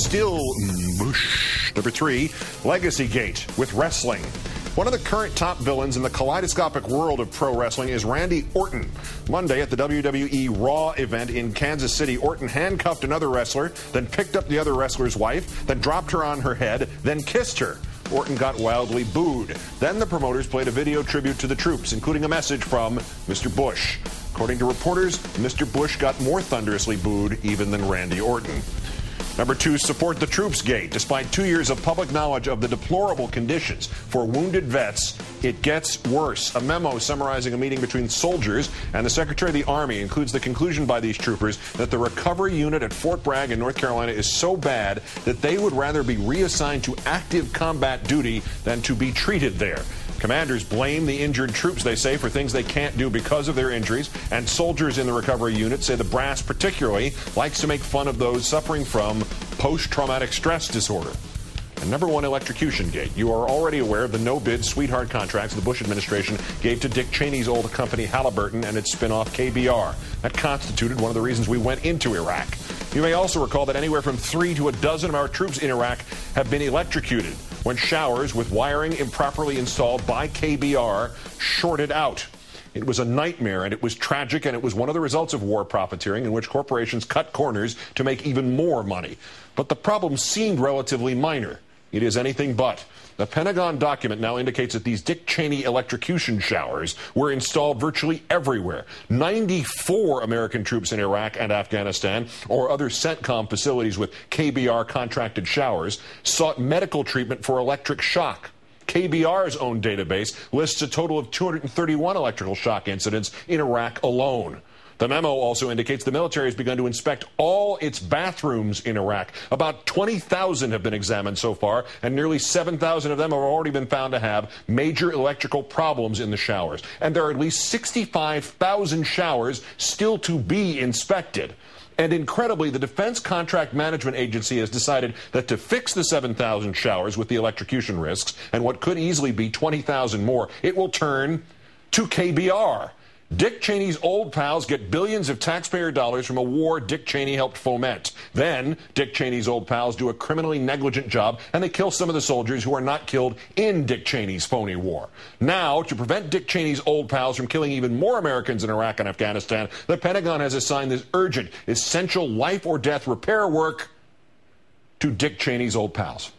Still Bush. Number 3, Legacy Gate with wrestling. One of the current top villains in the kaleidoscopic world of pro wrestling is Randy Orton. Monday at the WWE Raw event in Kansas City, Orton handcuffed another wrestler, then picked up the other wrestler's wife, then dropped her on her head, then kissed her. Orton got wildly booed. Then the promoters played a video tribute to the troops, including a message from Mr. Bush. According to reporters, Mr. Bush got more thunderously booed even than Randy Orton. Number 2, support the troops gate. Despite 2 years of public knowledge of the deplorable conditions for wounded vets, it gets worse. A memo summarizing a meeting between soldiers and the Secretary of the Army includes the conclusion by these troopers that the recovery unit at Fort Bragg in North Carolina is so bad that they would rather be reassigned to active combat duty than to be treated there. Commanders blame the injured troops, they say, for things they can't do because of their injuries, and soldiers in the recovery unit say the brass particularly likes to make fun of those suffering from post-traumatic stress disorder. And number 1, electrocution gate. You are already aware of the no-bid sweetheart contracts the Bush administration gave to Dick Cheney's old company Halliburton and its spin-off KBR. That constituted one of the reasons we went into Iraq. You may also recall that anywhere from 3 to a dozen of our troops in Iraq have been electrocuted when showers with wiring improperly installed by KBR shorted out. It was a nightmare, and it was tragic, and it was one of the results of war profiteering in which corporations cut corners to make even more money. But the problem seemed relatively minor. It is anything but. The Pentagon document now indicates that these Dick Cheney electrocution showers were installed virtually everywhere. 94 American troops in Iraq and Afghanistan, or other CENTCOM facilities with KBR-contracted showers, sought medical treatment for electric shock. KBR's own database lists a total of 231 electrical shock incidents in Iraq alone. The memo also indicates the military has begun to inspect all its bathrooms in Iraq. About 20,000 have been examined so far, and nearly 7,000 of them have already been found to have major electrical problems in the showers. And there are at least 65,000 showers still to be inspected. And incredibly, the Defense Contract Management Agency has decided that to fix the 7,000 showers with the electrocution risks, and what could easily be 20,000 more, it will turn to KBR. Dick Cheney's old pals get billions of taxpayer dollars from a war Dick Cheney helped foment. Then, Dick Cheney's old pals do a criminally negligent job, and they kill some of the soldiers who are not killed in Dick Cheney's phony war. Now, to prevent Dick Cheney's old pals from killing even more Americans in Iraq and Afghanistan, the Pentagon has assigned this urgent, essential life-or-death repair work to Dick Cheney's old pals.